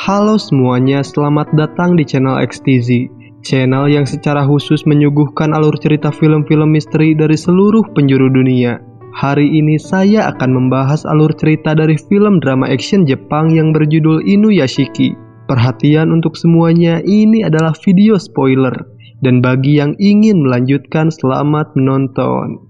Halo semuanya, selamat datang di channel XTZ, channel yang secara khusus menyuguhkan alur cerita film-film misteri dari seluruh penjuru dunia. Hari ini saya akan membahas alur cerita dari film drama action Jepang yang berjudul Inuyashiki. Perhatian untuk semuanya, ini adalah video spoiler, dan bagi yang ingin melanjutkan, selamat menonton.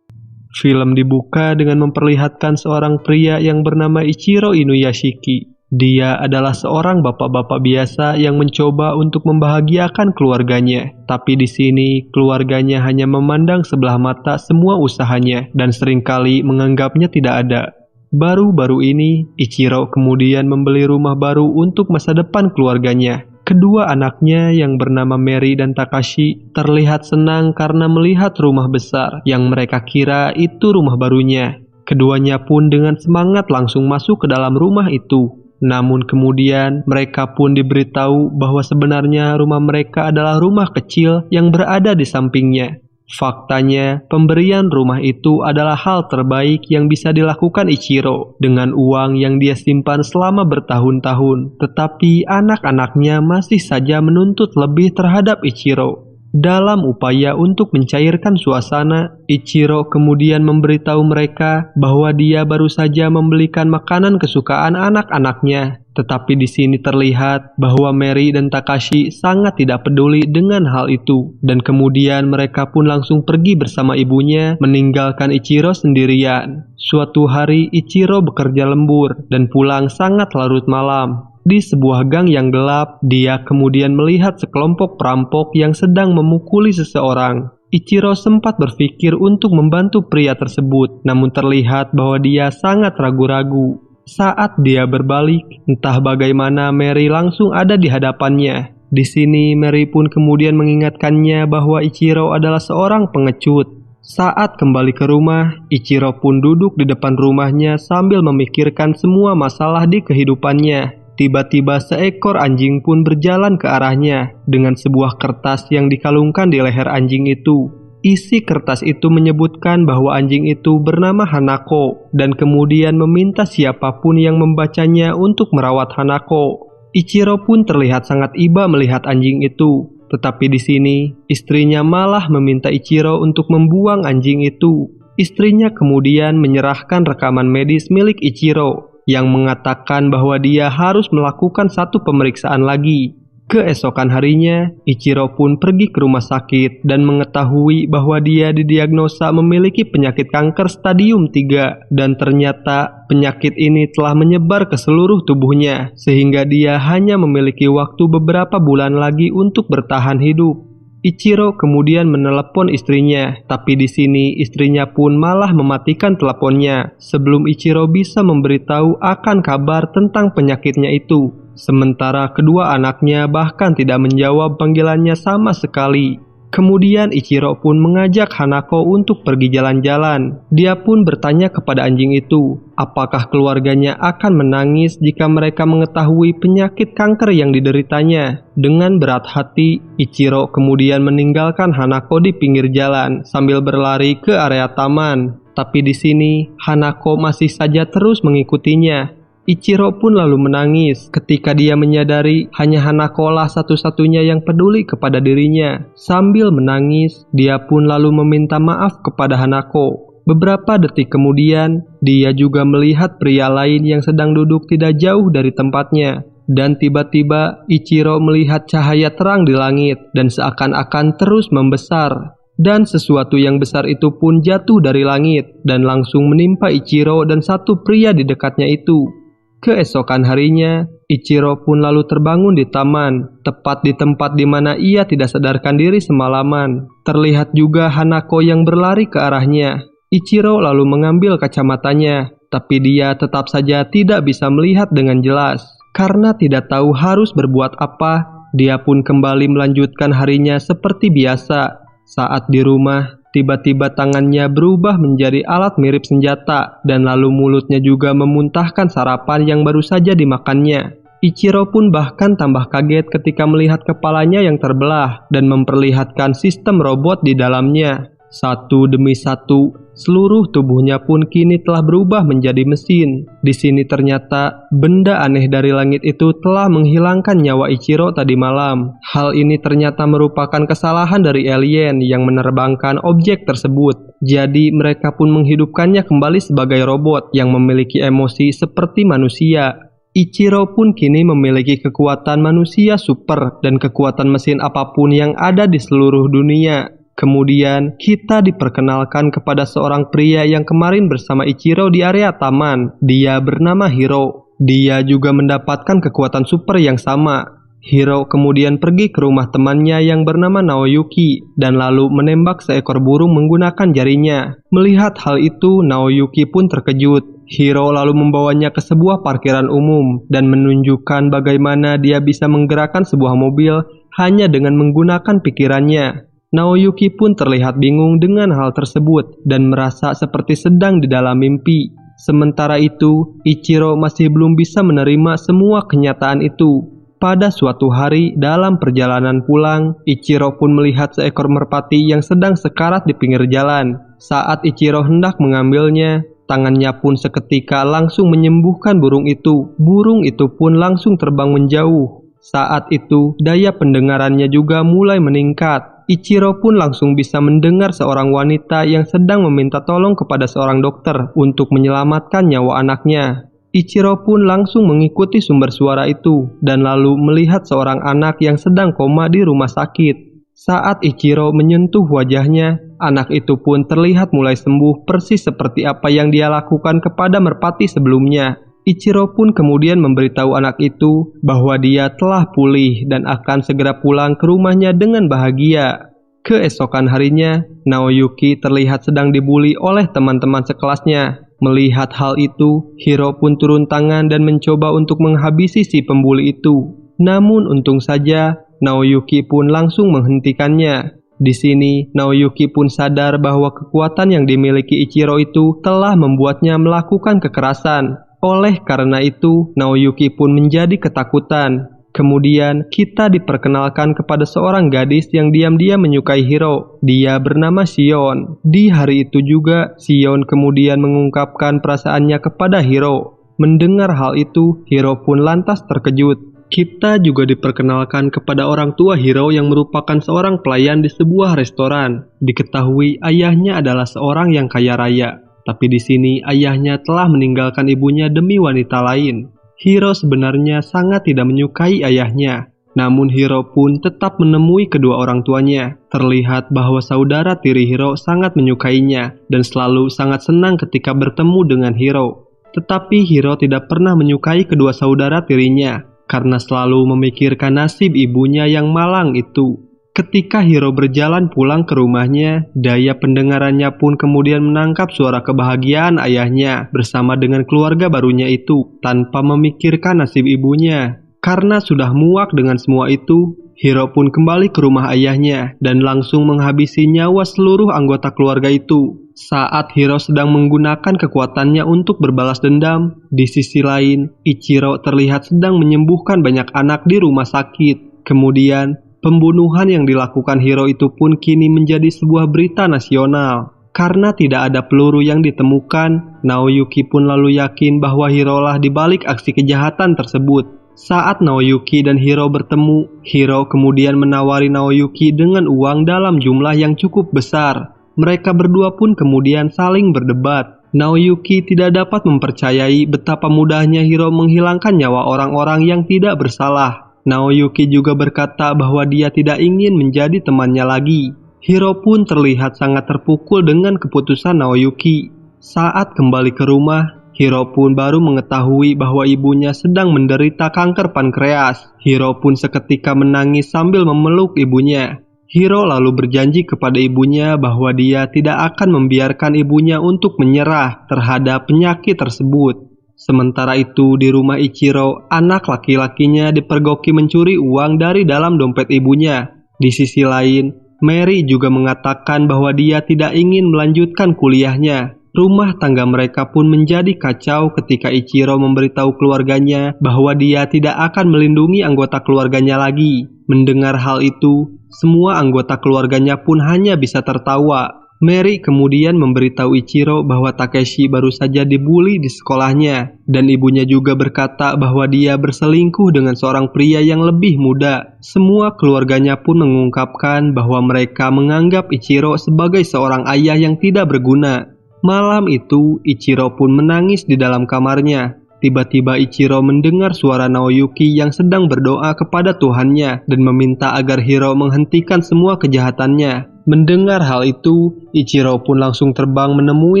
Film dibuka dengan memperlihatkan seorang pria yang bernama Ichiro Inuyashiki. Dia adalah seorang bapak-bapak biasa yang mencoba untuk membahagiakan keluarganya. Tapi di sini, keluarganya hanya memandang sebelah mata semua usahanya dan seringkali menganggapnya tidak ada. Baru-baru ini, Ichiro kemudian membeli rumah baru untuk masa depan keluarganya. Kedua anaknya yang bernama Mary dan Takashi terlihat senang karena melihat rumah besar yang mereka kira itu rumah barunya. Keduanya pun dengan semangat langsung masuk ke dalam rumah itu. Namun kemudian mereka pun diberitahu bahwa sebenarnya rumah mereka adalah rumah kecil yang berada di sampingnya. Faktanya, pemberian rumah itu adalah hal terbaik yang bisa dilakukan Ichiro dengan uang yang dia simpan selama bertahun-tahun. Tetapi anak-anaknya masih saja menuntut lebih terhadap Ichiro. Dalam upaya untuk mencairkan suasana, Ichiro kemudian memberitahu mereka bahwa dia baru saja membelikan makanan kesukaan anak-anaknya. Tetapi di sini terlihat bahwa Mary dan Takashi sangat tidak peduli dengan hal itu. Dan kemudian mereka pun langsung pergi bersama ibunya, meninggalkan Ichiro sendirian. Suatu hari Ichiro bekerja lembur dan pulang sangat larut malam. Di sebuah gang yang gelap, dia kemudian melihat sekelompok perampok yang sedang memukuli seseorang. Ichiro sempat berpikir untuk membantu pria tersebut, namun terlihat bahwa dia sangat ragu-ragu. Saat dia berbalik, entah bagaimana Mary langsung ada di hadapannya. Di sini Mary pun kemudian mengingatkannya bahwa Ichiro adalah seorang pengecut. Saat kembali ke rumah, Ichiro pun duduk di depan rumahnya sambil memikirkan semua masalah di kehidupannya. Tiba-tiba seekor anjing pun berjalan ke arahnya dengan sebuah kertas yang dikalungkan di leher anjing itu. Isi kertas itu menyebutkan bahwa anjing itu bernama Hanako dan kemudian meminta siapapun yang membacanya untuk merawat Hanako. Ichiro pun terlihat sangat iba melihat anjing itu. Tetapi di sini, istrinya malah meminta Ichiro untuk membuang anjing itu. Istrinya kemudian menyerahkan rekaman medis milik Ichiro yang mengatakan bahwa dia harus melakukan satu pemeriksaan lagi. Keesokan harinya, Ichiro pun pergi ke rumah sakit dan mengetahui bahwa dia didiagnosa memiliki penyakit kanker stadium 3 dan ternyata penyakit ini telah menyebar ke seluruh tubuhnya sehingga dia hanya memiliki waktu beberapa bulan lagi untuk bertahan hidup. Ichiro kemudian menelepon istrinya, tapi di sini istrinya pun malah mematikan teleponnya sebelum Ichiro bisa memberitahu akan kabar tentang penyakitnya itu. Sementara kedua anaknya bahkan tidak menjawab panggilannya sama sekali. Kemudian Ichiro pun mengajak Hanako untuk pergi jalan-jalan. Dia pun bertanya kepada anjing itu, apakah keluarganya akan menangis jika mereka mengetahui penyakit kanker yang dideritanya. Dengan berat hati, Ichiro kemudian meninggalkan Hanako di pinggir jalan sambil berlari ke area taman. Tapi di sini, Hanako masih saja terus mengikutinya. Ichiro pun lalu menangis ketika dia menyadari hanya Hanako lah satu-satunya yang peduli kepada dirinya. Sambil menangis, dia pun lalu meminta maaf kepada Hanako. Beberapa detik kemudian, dia juga melihat pria lain yang sedang duduk tidak jauh dari tempatnya. Dan tiba-tiba Ichiro melihat cahaya terang di langit dan seakan-akan terus membesar. Dan sesuatu yang besar itu pun jatuh dari langit dan langsung menimpa Ichiro dan satu pria di dekatnya itu. Keesokan harinya, Ichiro pun lalu terbangun di taman, tepat di tempat di mana ia tidak sadarkan diri semalaman. Terlihat juga Hanako yang berlari ke arahnya. Ichiro lalu mengambil kacamatanya, tapi dia tetap saja tidak bisa melihat dengan jelas. Karena tidak tahu harus berbuat apa, dia pun kembali melanjutkan harinya seperti biasa. Saat di rumah, tiba-tiba tangannya berubah menjadi alat mirip senjata dan lalu mulutnya juga memuntahkan sarapan yang baru saja dimakannya. Ichiro pun bahkan tambah kaget ketika melihat kepalanya yang terbelah dan memperlihatkan sistem robot di dalamnya. Satu demi satu, Seluruh tubuhnya pun kini telah berubah menjadi mesin. Di sini ternyata benda aneh dari langit itu telah menghilangkan nyawa Ichiro tadi malam. Hal ini ternyata merupakan kesalahan dari alien yang menerbangkan objek tersebut. Jadi mereka pun menghidupkannya kembali sebagai robot yang memiliki emosi seperti manusia. Ichiro pun kini memiliki kekuatan manusia super dan kekuatan mesin apapun yang ada di seluruh dunia. Kemudian kita diperkenalkan kepada seorang pria yang kemarin bersama Ichiro di area taman. Dia bernama Hiro. Dia juga mendapatkan kekuatan super yang sama. Hiro kemudian pergi ke rumah temannya yang bernama Naoyuki dan lalu menembak seekor burung menggunakan jarinya. Melihat hal itu, Naoyuki pun terkejut. Hiro lalu membawanya ke sebuah parkiran umum dan menunjukkan bagaimana dia bisa menggerakkan sebuah mobil hanya dengan menggunakan pikirannya. Naoyuki pun terlihat bingung dengan hal tersebut dan merasa seperti sedang di dalam mimpi. Sementara itu, Ichiro masih belum bisa menerima semua kenyataan itu. Pada suatu hari dalam perjalanan pulang, Ichiro pun melihat seekor merpati yang sedang sekarat di pinggir jalan. Saat Ichiro hendak mengambilnya, tangannya pun seketika langsung menyembuhkan burung itu. Burung itu pun langsung terbang menjauh. Saat itu, daya pendengarannya juga mulai meningkat. Ichiro pun langsung bisa mendengar seorang wanita yang sedang meminta tolong kepada seorang dokter untuk menyelamatkan nyawa anaknya. Ichiro pun langsung mengikuti sumber suara itu dan lalu melihat seorang anak yang sedang koma di rumah sakit. Saat Ichiro menyentuh wajahnya, anak itu pun terlihat mulai sembuh persis seperti apa yang dia lakukan kepada merpati sebelumnya. Ichiro pun kemudian memberitahu anak itu bahwa dia telah pulih dan akan segera pulang ke rumahnya dengan bahagia. Keesokan harinya, Naoyuki terlihat sedang dibuli oleh teman-teman sekelasnya. Melihat hal itu, Hiro pun turun tangan dan mencoba untuk menghabisi si pembuli itu. Namun untung saja, Naoyuki pun langsung menghentikannya. Di sini, Naoyuki pun sadar bahwa kekuatan yang dimiliki Ichiro itu telah membuatnya melakukan kekerasan. Oleh karena itu, Naoyuki pun menjadi ketakutan. Kemudian, kita diperkenalkan kepada seorang gadis yang diam-diam menyukai Hiro. Dia bernama Shion. Di hari itu juga, Shion kemudian mengungkapkan perasaannya kepada Hiro. Mendengar hal itu, Hiro pun lantas terkejut. Kita juga diperkenalkan kepada orang tua Hiro yang merupakan seorang pelayan di sebuah restoran. Diketahui ayahnya adalah seorang yang kaya raya. Tapi di sini ayahnya telah meninggalkan ibunya demi wanita lain. Hiro sebenarnya sangat tidak menyukai ayahnya. Namun Hiro pun tetap menemui kedua orang tuanya. Terlihat bahwa saudara tiri Hiro sangat menyukainya dan selalu sangat senang ketika bertemu dengan Hiro. Tetapi Hiro tidak pernah menyukai kedua saudara tirinya karena selalu memikirkan nasib ibunya yang malang itu. Ketika Hiro berjalan pulang ke rumahnya, daya pendengarannya pun kemudian menangkap suara kebahagiaan ayahnya bersama dengan keluarga barunya itu tanpa memikirkan nasib ibunya. Karena sudah muak dengan semua itu, Hiro pun kembali ke rumah ayahnya dan langsung menghabisi nyawa seluruh anggota keluarga itu. Saat Hiro sedang menggunakan kekuatannya untuk berbalas dendam, di sisi lain, Ichiro terlihat sedang menyembuhkan banyak anak di rumah sakit. Kemudian, pembunuhan yang dilakukan Hiro itu pun kini menjadi sebuah berita nasional. Karena tidak ada peluru yang ditemukan, Naoyuki pun lalu yakin bahwa Hiro lah dibalik aksi kejahatan tersebut. Saat Naoyuki dan Hiro bertemu, Hiro kemudian menawari Naoyuki dengan uang dalam jumlah yang cukup besar. Mereka berdua pun kemudian saling berdebat. Naoyuki tidak dapat mempercayai betapa mudahnya Hiro menghilangkan nyawa orang-orang yang tidak bersalah. Naoyuki juga berkata bahwa dia tidak ingin menjadi temannya lagi. Hiro pun terlihat sangat terpukul dengan keputusan Naoyuki. Saat kembali ke rumah, Hiro pun baru mengetahui bahwa ibunya sedang menderita kanker pankreas. Hiro pun seketika menangis sambil memeluk ibunya. Hiro lalu berjanji kepada ibunya bahwa dia tidak akan membiarkan ibunya untuk menyerah terhadap penyakit tersebut. Sementara itu di rumah Ichiro, anak laki-lakinya dipergoki mencuri uang dari dalam dompet ibunya. Di sisi lain, Mary juga mengatakan bahwa dia tidak ingin melanjutkan kuliahnya. Rumah tangga mereka pun menjadi kacau ketika Ichiro memberitahu keluarganya bahwa dia tidak akan melindungi anggota keluarganya lagi. Mendengar hal itu, semua anggota keluarganya pun hanya bisa tertawa. Mary kemudian memberitahu Ichiro bahwa Takeshi baru saja dibully di sekolahnya, dan ibunya juga berkata bahwa dia berselingkuh dengan seorang pria yang lebih muda. Semua keluarganya pun mengungkapkan bahwa mereka menganggap Ichiro sebagai seorang ayah yang tidak berguna. Malam itu, Ichiro pun menangis di dalam kamarnya. Tiba-tiba Ichiro mendengar suara Naoyuki yang sedang berdoa kepada Tuhannya dan meminta agar Hiro menghentikan semua kejahatannya. Mendengar hal itu, Ichiro pun langsung terbang menemui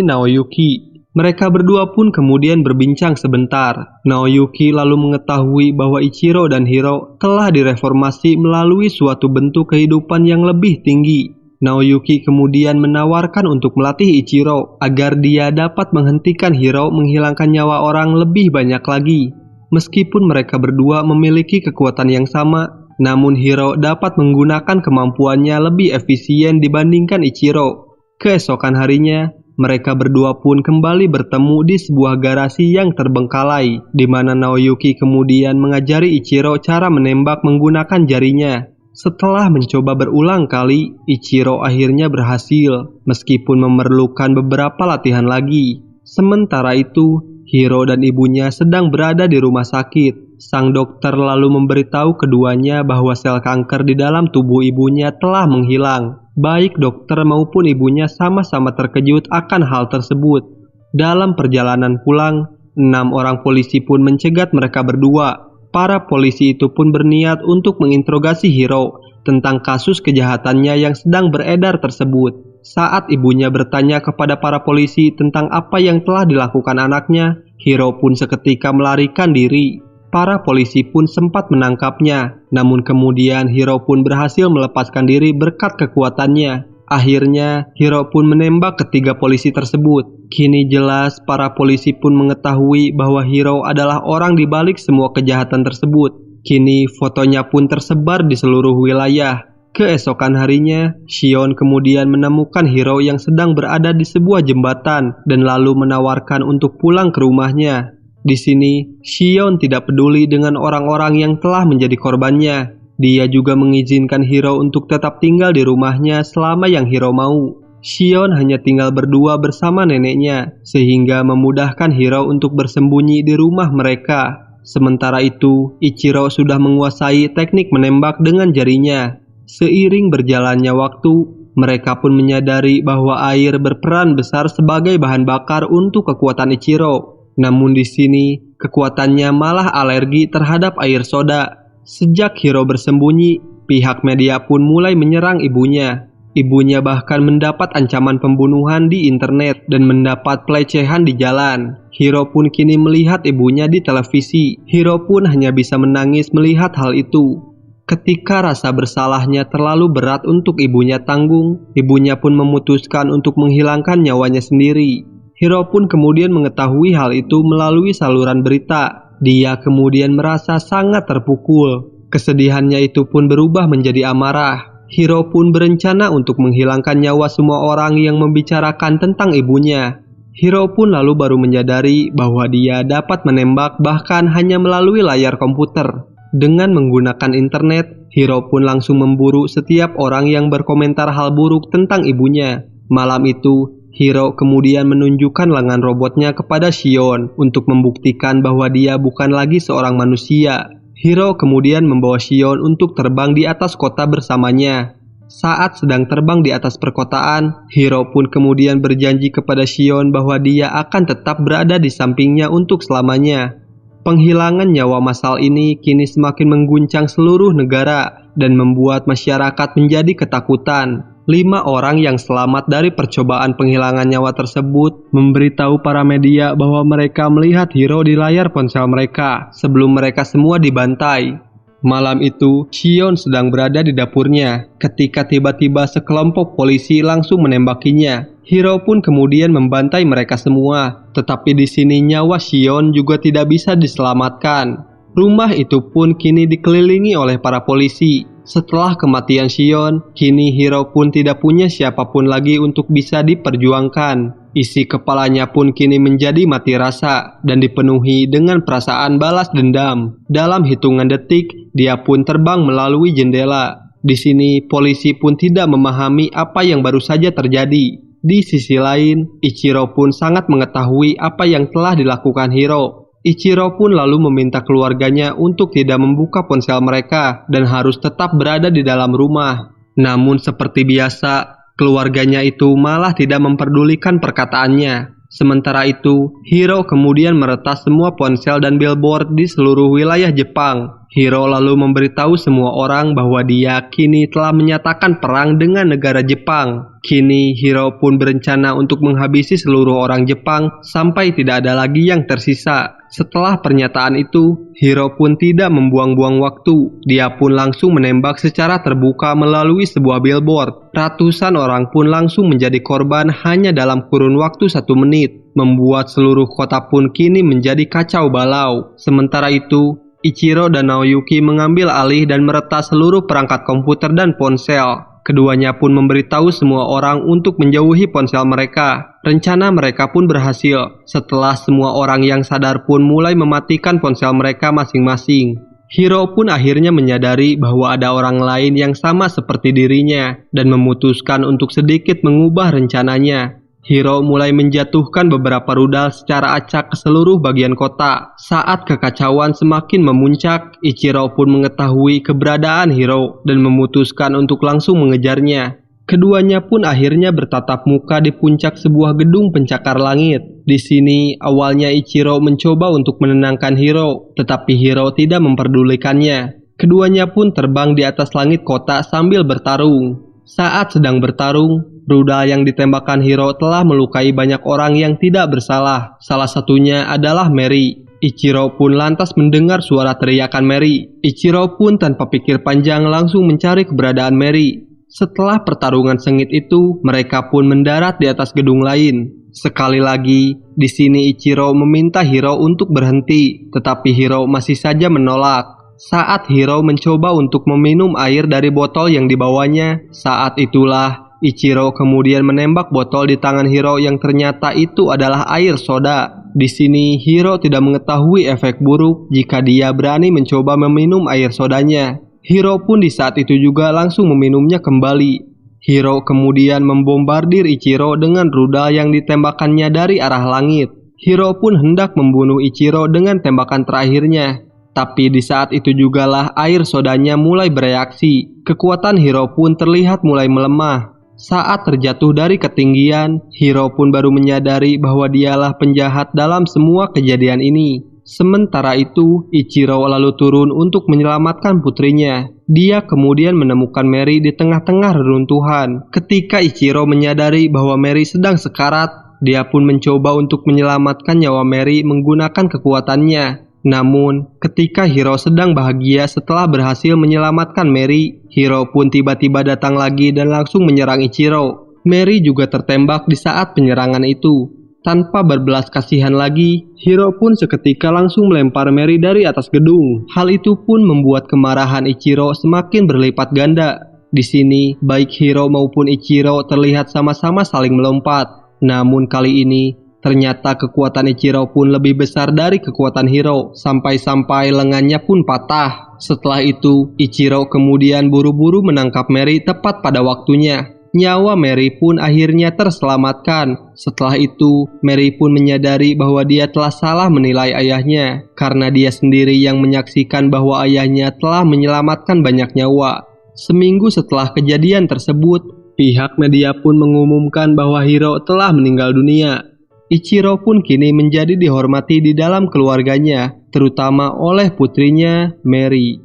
Naoyuki. Mereka berdua pun kemudian berbincang sebentar. Naoyuki lalu mengetahui bahwa Ichiro dan Hiro telah direformasi melalui suatu bentuk kehidupan yang lebih tinggi. Naoyuki kemudian menawarkan untuk melatih Ichiro agar dia dapat menghentikan Hiro menghilangkan nyawa orang lebih banyak lagi. Meskipun mereka berdua memiliki kekuatan yang sama, namun Hiro dapat menggunakan kemampuannya lebih efisien dibandingkan Ichiro. Keesokan harinya, mereka berdua pun kembali bertemu di sebuah garasi yang terbengkalai, di mana Naoyuki kemudian mengajari Ichiro cara menembak menggunakan jarinya. Setelah mencoba berulang kali, Ichiro akhirnya berhasil, meskipun memerlukan beberapa latihan lagi. Sementara itu, Hiro dan ibunya sedang berada di rumah sakit. Sang dokter lalu memberitahu keduanya bahwa sel kanker di dalam tubuh ibunya telah menghilang. Baik dokter maupun ibunya sama-sama terkejut akan hal tersebut. Dalam perjalanan pulang, 6 orang polisi pun mencegat mereka berdua. Para polisi itu pun berniat untuk menginterogasi Hiro tentang kasus kejahatannya yang sedang beredar tersebut. Saat ibunya bertanya kepada para polisi tentang apa yang telah dilakukan anaknya, Hiro pun seketika melarikan diri. Para polisi pun sempat menangkapnya, namun kemudian Hiro pun berhasil melepaskan diri berkat kekuatannya. Akhirnya, Hiro pun menembak ketiga polisi tersebut. Kini jelas para polisi pun mengetahui bahwa Hiro adalah orang di balik semua kejahatan tersebut. Kini fotonya pun tersebar di seluruh wilayah. Keesokan harinya, Shion kemudian menemukan Hiro yang sedang berada di sebuah jembatan dan lalu menawarkan untuk pulang ke rumahnya. Di sini, Shion tidak peduli dengan orang-orang yang telah menjadi korbannya. Dia juga mengizinkan Hiro untuk tetap tinggal di rumahnya selama yang Hiro mau. Shion hanya tinggal berdua bersama neneknya, sehingga memudahkan Hiro untuk bersembunyi di rumah mereka. Sementara itu, Ichiro sudah menguasai teknik menembak dengan jarinya. Seiring berjalannya waktu, mereka pun menyadari bahwa air berperan besar sebagai bahan bakar untuk kekuatan Ichiro. Namun di sini, kekuatannya malah alergi terhadap air soda. Sejak Hiro bersembunyi, pihak media pun mulai menyerang ibunya. Ibunya bahkan mendapat ancaman pembunuhan di internet dan mendapat pelecehan di jalan. Hiro pun kini melihat ibunya di televisi. Hiro pun hanya bisa menangis melihat hal itu. Ketika rasa bersalahnya terlalu berat untuk ibunya tanggung, ibunya pun memutuskan untuk menghilangkan nyawanya sendiri. Hiro pun kemudian mengetahui hal itu melalui saluran berita. Dia kemudian merasa sangat terpukul. Kesedihannya itu pun berubah menjadi amarah. Hiro pun berencana untuk menghilangkan nyawa semua orang yang membicarakan tentang ibunya. Hiro pun lalu baru menyadari bahwa dia dapat menembak bahkan hanya melalui layar komputer. Dengan menggunakan internet, Hiro pun langsung memburu setiap orang yang berkomentar hal buruk tentang ibunya. Malam itu, Hiro kemudian menunjukkan lengan robotnya kepada Shion untuk membuktikan bahwa dia bukan lagi seorang manusia. Hiro kemudian membawa Shion untuk terbang di atas kota bersamanya. Saat sedang terbang di atas perkotaan, Hiro pun kemudian berjanji kepada Shion bahwa dia akan tetap berada di sampingnya untuk selamanya. Penghilangan nyawa massal ini kini semakin mengguncang seluruh negara dan membuat masyarakat menjadi ketakutan. 5 orang yang selamat dari percobaan penghilangan nyawa tersebut memberitahu para media bahwa mereka melihat Hiro di layar ponsel mereka sebelum mereka semua dibantai. Malam itu, Shion sedang berada di dapurnya ketika tiba-tiba sekelompok polisi langsung menembakinya. Hiro pun kemudian membantai mereka semua, tetapi di sini nyawa Shion juga tidak bisa diselamatkan. Rumah itu pun kini dikelilingi oleh para polisi. Setelah kematian Shion, kini Hiro pun tidak punya siapapun lagi untuk bisa diperjuangkan. Isi kepalanya pun kini menjadi mati rasa dan dipenuhi dengan perasaan balas dendam. Dalam hitungan detik, dia pun terbang melalui jendela. Di sini, polisi pun tidak memahami apa yang baru saja terjadi. Di sisi lain, Ichiro pun sangat mengetahui apa yang telah dilakukan Hiro. Ichiro pun lalu meminta keluarganya untuk tidak membuka ponsel mereka dan harus tetap berada di dalam rumah. Namun seperti biasa, keluarganya itu malah tidak memperdulikan perkataannya. Sementara itu, Hiro kemudian meretas semua ponsel dan billboard di seluruh wilayah Jepang. Hiro lalu memberitahu semua orang bahwa dia kini telah menyatakan perang dengan negara Jepang. Kini Hiro pun berencana untuk menghabisi seluruh orang Jepang sampai tidak ada lagi yang tersisa. Setelah pernyataan itu, Hiro pun tidak membuang-buang waktu. Dia pun langsung menembak secara terbuka melalui sebuah billboard. Ratusan orang pun langsung menjadi korban hanya dalam kurun waktu 1 menit, membuat seluruh kota pun kini menjadi kacau balau. Sementara itu, Ichiro dan Naoyuki mengambil alih dan meretas seluruh perangkat komputer dan ponsel. Keduanya pun memberitahu semua orang untuk menjauhi ponsel mereka. Rencana mereka pun berhasil, setelah semua orang yang sadar pun mulai mematikan ponsel mereka masing-masing. Hiro pun akhirnya menyadari bahwa ada orang lain yang sama seperti dirinya, dan memutuskan untuk sedikit mengubah rencananya. Hiro mulai menjatuhkan beberapa rudal secara acak ke seluruh bagian kota. Saat kekacauan semakin memuncak, Ichiro pun mengetahui keberadaan Hiro dan memutuskan untuk langsung mengejarnya. Keduanya pun akhirnya bertatap muka di puncak sebuah gedung pencakar langit. Di sini, awalnya Ichiro mencoba untuk menenangkan Hiro, tetapi Hiro tidak memperdulikannya. Keduanya pun terbang di atas langit kota sambil bertarung. Saat sedang bertarung, rudal yang ditembakkan Hiro telah melukai banyak orang yang tidak bersalah. Salah satunya adalah Mary. Ichiro pun lantas mendengar suara teriakan Mary. Ichiro pun tanpa pikir panjang langsung mencari keberadaan Mary. Setelah pertarungan sengit itu, mereka pun mendarat di atas gedung lain. Sekali lagi, di sini Ichiro meminta Hiro untuk berhenti, tetapi Hiro masih saja menolak. Saat Hiro mencoba untuk meminum air dari botol yang dibawanya, saat itulah Ichiro kemudian menembak botol di tangan Hiro yang ternyata itu adalah air soda. Di sini Hiro tidak mengetahui efek buruk jika dia berani mencoba meminum air sodanya. Hiro pun di saat itu juga langsung meminumnya kembali. Hiro kemudian membombardir Ichiro dengan rudal yang ditembakkannya dari arah langit. Hiro pun hendak membunuh Ichiro dengan tembakan terakhirnya. Tapi di saat itu jugalah air sodanya mulai bereaksi. Kekuatan Hiro pun terlihat mulai melemah. Saat terjatuh dari ketinggian, Hiro pun baru menyadari bahwa dialah penjahat dalam semua kejadian ini. Sementara itu, Ichiro lalu turun untuk menyelamatkan putrinya. Dia kemudian menemukan Mary di tengah-tengah reruntuhan. Ketika Ichiro menyadari bahwa Mary sedang sekarat, dia pun mencoba untuk menyelamatkan nyawa Mary menggunakan kekuatannya. Namun, ketika Hiro sedang bahagia setelah berhasil menyelamatkan Mary, Hiro pun tiba-tiba datang lagi dan langsung menyerang Ichiro. Mary juga tertembak di saat penyerangan itu. Tanpa berbelas kasihan lagi, Hiro pun seketika langsung melempar Mary dari atas gedung. Hal itu pun membuat kemarahan Ichiro semakin berlipat ganda. Di sini, baik Hiro maupun Ichiro terlihat sama-sama saling melompat. Namun kali ini, ternyata kekuatan Ichiro pun lebih besar dari kekuatan Hiro, sampai-sampai lengannya pun patah. Setelah itu, Ichiro kemudian buru-buru menangkap Mary tepat pada waktunya. Nyawa Mary pun akhirnya terselamatkan. Setelah itu, Mary pun menyadari bahwa dia telah salah menilai ayahnya, karena dia sendiri yang menyaksikan bahwa ayahnya telah menyelamatkan banyak nyawa. Seminggu setelah kejadian tersebut, pihak media pun mengumumkan bahwa Hiro telah meninggal dunia. Ichiro pun kini menjadi dihormati di dalam keluarganya, terutama oleh putrinya, Mary.